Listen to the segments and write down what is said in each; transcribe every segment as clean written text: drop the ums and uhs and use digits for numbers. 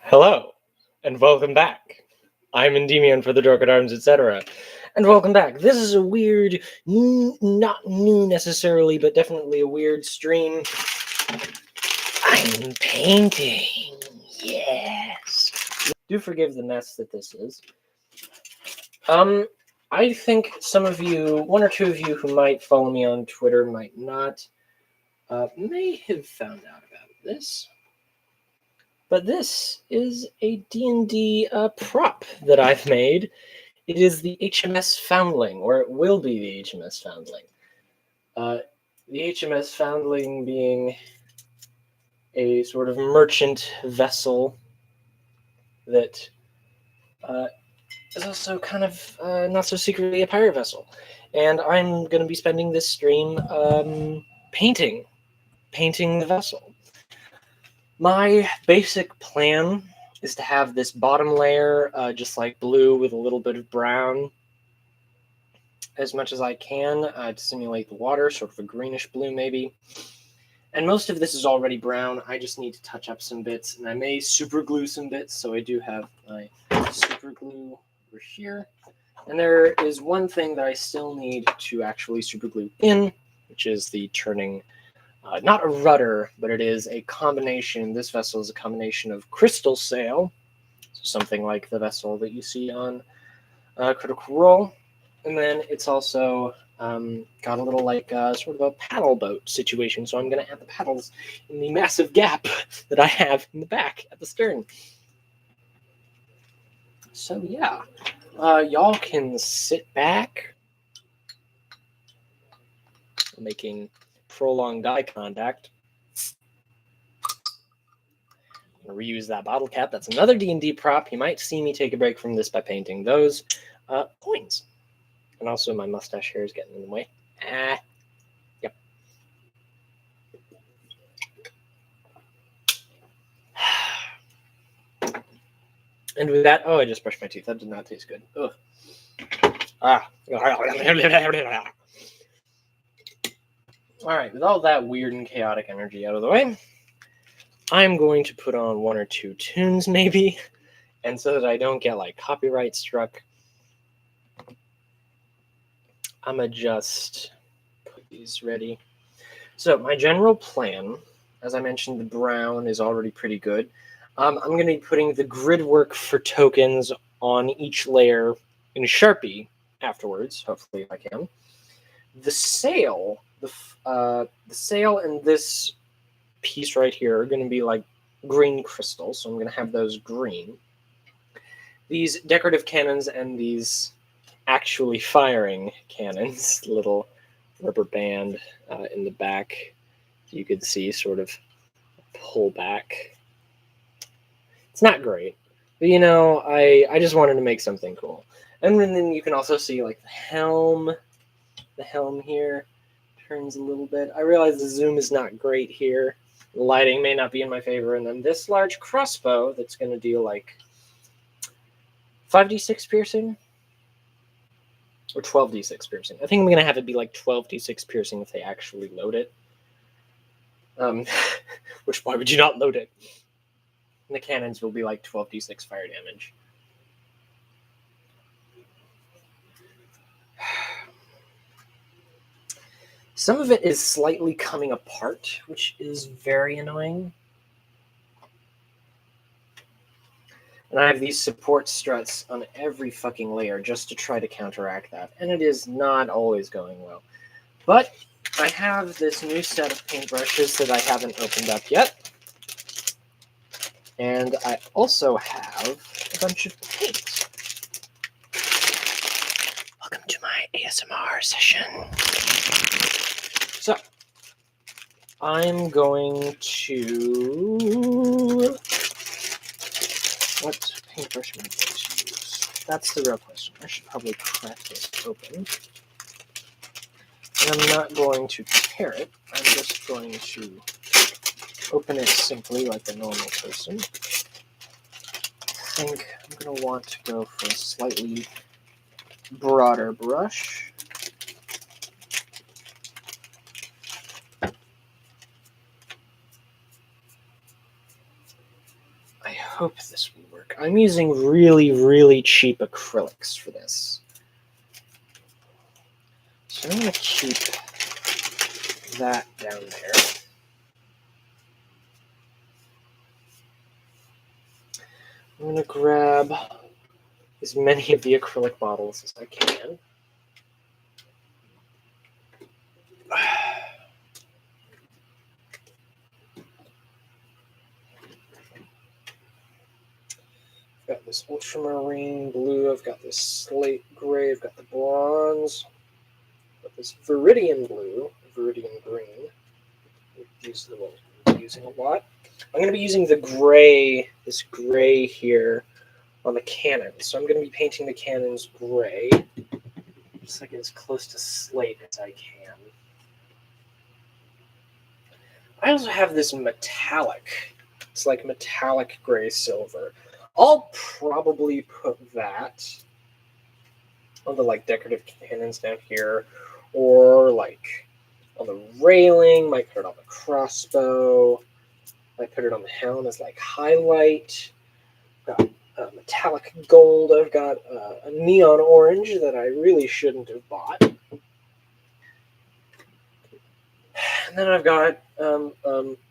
Hello, and welcome back. I'm Endymion for the Dark at Arms, etc. And welcome back. This is a weird, not new necessarily, but definitely a weird stream. I'm painting. Yes. Do forgive the mess that this is. I think some of you, one or two of you who might follow me on Twitter, might not, may have found out about this. But this is a D&D prop that I've made. It is the HMS Foundling, or it will be the HMS Foundling. The HMS Foundling being a sort of merchant vessel that is also kind of not so secretly a pirate vessel. And I'm going to be spending this stream painting the vessel. My basic plan is to have this bottom layer just like blue with a little bit of brown as much as I can to simulate the water, sort of a greenish blue maybe. And most of this is already brown. I just need to touch up some bits, and I may super glue some bits, so I do have my super glue over here. And there is one thing that I still need to actually super glue in, which is the turning, not a rudder, but it is a combination. This vessel is a combination of crystal sail, so something like the vessel that you see on Critical Role. And then it's also got a little like sort of a paddle boat situation. So I'm going to add the paddles in the massive gap that I have in the back at the stern. So yeah, y'all can sit back, making prolonged eye contact. I'm going to reuse that bottle cap. That's another D&D prop. You might see me take a break from this by painting those coins. And also my mustache hair is getting in the way. Yep. And with that, I just brushed my teeth. That did not taste good. Ugh. All right, with all that weird and chaotic energy out of the way, I'm going to put on one or two tunes maybe. And so that I don't get like copyright struck, I'm gonna just put these ready. So my general plan, as I mentioned, the brown is already pretty good. I'm going to be putting the grid work for tokens on each layer in Sharpie afterwards, hopefully if I can. The sail, the sail and this piece right here are going to be like green crystals, so I'm going to have those green. These decorative cannons and these actually firing cannons, little rubber band in the back, you could see sort of pull back. It's not great, but I just wanted to make something cool. And then you can also see like the helm here turns a little bit. I realize the zoom is not great here. The lighting may not be in my favor. And then this large crossbow that's going to deal like 5d6 piercing or 12d6 piercing. I think I'm going to have it be like 12d6 piercing if they actually load it. Which, why would you not load it? And the cannons will be like 12d6 fire damage. Some of it is slightly coming apart, which is very annoying. And I have these support struts on every fucking layer just to try to counteract that. And it is not always going well. But I have this new set of paintbrushes that I haven't opened up yet. And I also have a bunch of paint. Welcome to my ASMR session. So, I'm going to... What paintbrush am I going to use? That's the real question. I should probably crack this open. And I'm not going to tear it. I'm just going to open it simply like a normal person. I think I'm going to want to go for a slightly broader brush. I hope this will work. I'm using really, really cheap acrylics for this. So I'm going to keep that down there. I'm going to grab as many of the acrylic bottles as I can. I've got this ultramarine blue, I've got this slate gray, I've got the bronze, I've got this viridian blue, viridian green. These are the ones I'm using a lot. I'm going to be using the gray, this gray here on the cannon. So I'm going to be painting the cannons gray, just like as close to slate as I can. I also have this metallic. It's like metallic gray silver. I'll probably put that on the like decorative cannons down here, or like on the railing. Might put it on the crossbow. Might put it on the helm as like highlight. Got metallic gold. I've got a neon orange that I really shouldn't have bought. And then I've got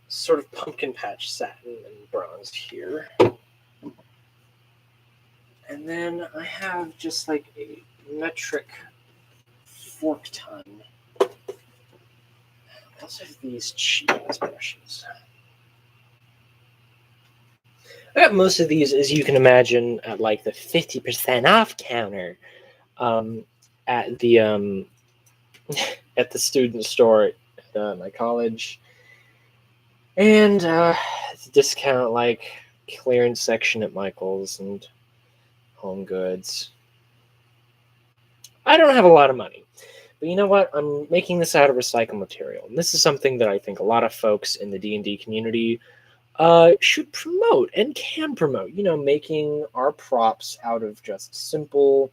sort of pumpkin patch satin and bronze here. And then I have just like a metric fork ton. I also have these cheap ass brushes. I got most of these, as you can imagine, at like the 50% off counter at the at the student store at my college, and the discount like clearance section at Michael's and Home Goods. I don't have a lot of money, but you know what? I'm making this out of recycled material, and this is something that I think a lot of folks in the D&D community should promote and can promote. You know, making our props out of just simple,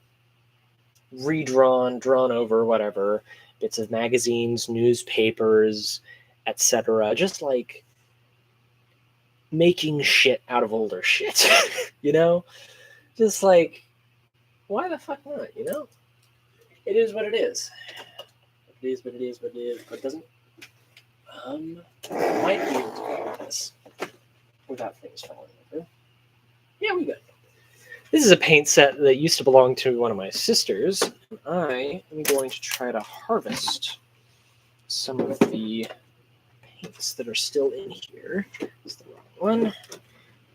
redrawn, drawn over, whatever, bits of magazines, newspapers, etc. Just like making shit out of older shit, you know? Just like, why the fuck not, you know? It is what it is. It is what it is, what it is, but it doesn't. Might be able to go with this without things falling over. Yeah, we good. This is a paint set that used to belong to one of my sisters. And I am going to try to harvest some of the paints that are still in here. It's the wrong one.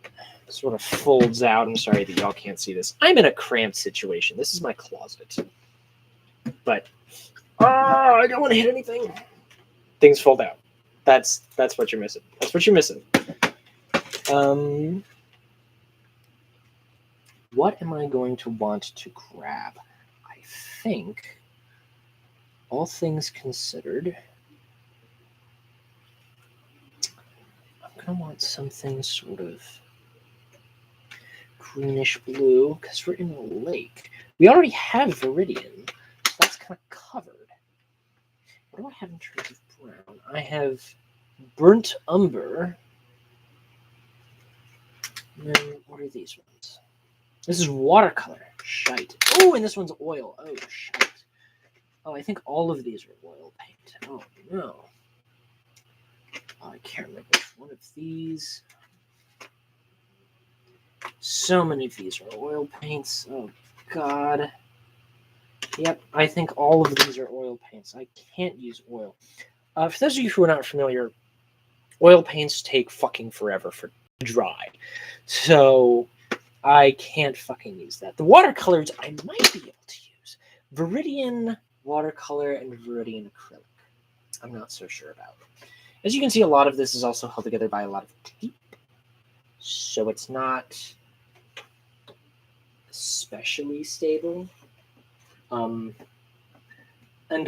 It sort of folds out. I'm sorry that y'all can't see this. I'm in a cramped situation. This is my closet. But I don't want to hit anything. Things fold out. That's what you're missing. That's what you're missing. What am I going to want to grab? I think, all things considered, I'm going to want something sort of greenish blue, because we're in a lake. We already have Viridian, so that's kind of covered. What do I have in terms of brown? I have burnt umber. And then what are these ones? This is watercolor. Shite. Oh, and this one's oil. Oh, shite. Oh, I think all of these are oil paint. Oh, no. Oh, I can't remember which one of these. So many of these are oil paints. Oh, God. Yep, I think all of these are oil paints. I can't use oil. For those of you who are not familiar, oil paints take fucking forever to dry. So I can't fucking use that. The watercolors I might be able to use. Viridian watercolor and Viridian acrylic. I'm not so sure about. As you can see, a lot of this is also held together by a lot of tape. So it's not especially stable. And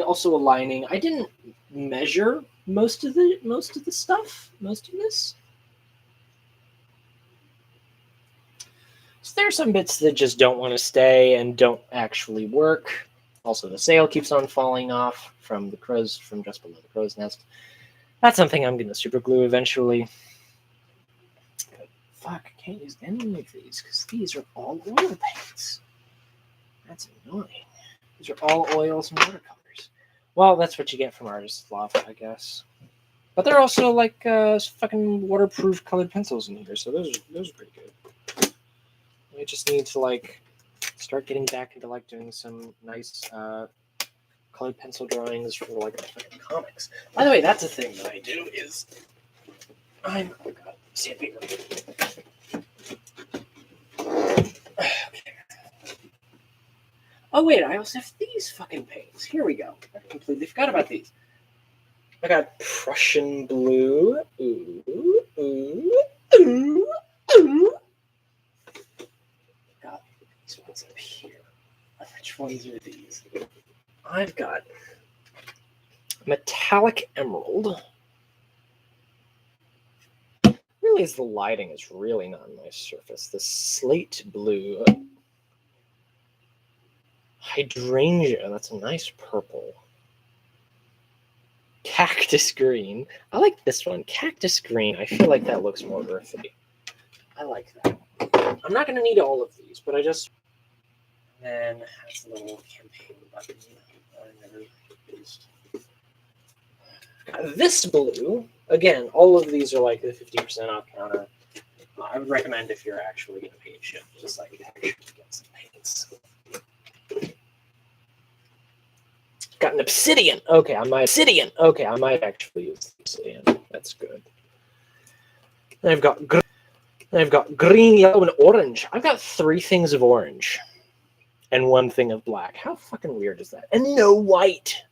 also aligning. I didn't measure most of this. So there are some bits that just don't want to stay and don't actually work. Also, the sail keeps on falling off from just below the crow's nest. That's something I'm going to super glue eventually. fuck, I can't use any of these because these are all oil paints. That's annoying. These are all oils and watercolors. Well, that's what you get from Artist's Loft, I guess. But they're also like fucking waterproof colored pencils in here, so those are pretty good. I just need to like start getting back into like doing some nice colored pencil drawings for like fucking comics. By the way, that's a thing that I do is oh god, sandpaper. Okay. Oh wait, I also have these fucking paints. Here we go. I completely forgot about these. I got Prussian blue. Ooh, ooh, ooh, ooh. Got these ones up here. Which ones are these? I've got metallic emerald. Really, the lighting is really not on my surface. The slate blue. Hydrangea. That's a nice purple. Cactus green. I like this one. Cactus green. I feel like that looks more earthy. I like that. I'm not going to need all of these, but I just... And then has a little campaign button I never used. This blue. Again, all of these are like the 50% off counter. I would recommend if you're actually going to pay shit, just like actually get some paints. Got an obsidian. Okay, I might actually use the obsidian. That's good. Then I've got green, yellow, and orange. I've got 3 things of orange and 1 thing of black. How fucking weird is that? And no white.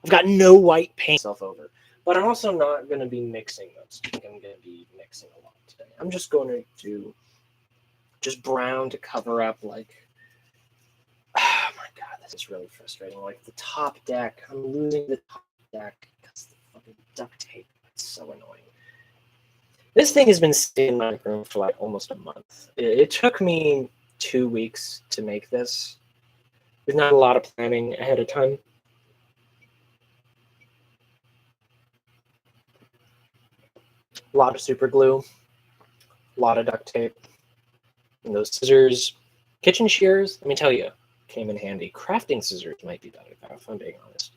I've got no white paint myself over. But I'm also not going to be mixing those. I think I'm going to be mixing a lot today. I'm just going to do just brown to cover up like... Oh my god, this is really frustrating. Like the top deck, I'm losing the top deck because the fucking duct tape. It's so annoying. This thing has been sitting in my room for like almost a month. It took me 2 weeks to make this. There's not a lot of planning ahead of time. A lot of super glue, a lot of duct tape, and those scissors. Kitchen shears, let me tell you, came in handy. Crafting scissors might be better, if I'm being honest.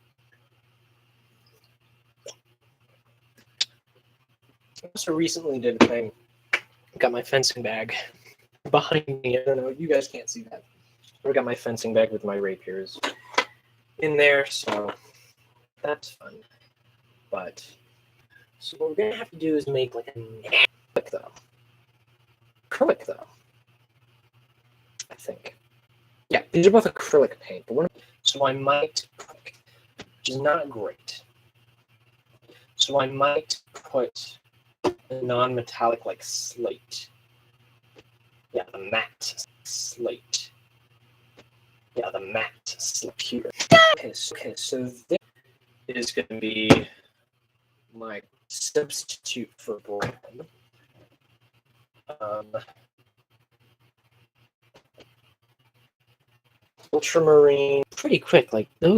I also recently did a thing. Got my fencing bag behind me. I don't know, you guys can't see that. I got my fencing bag with my rapiers in there, so that's fun. But so what we're gonna have to do is make like a acrylic though. I think. Yeah, these are both acrylic paint, but so I might put, which is not great. So I might put a non-metallic like slate. Yeah, the matte slate. Yeah, the matte slate here. Okay, so this is going to be my substitute for brown. Ultramarine, pretty quick, like those.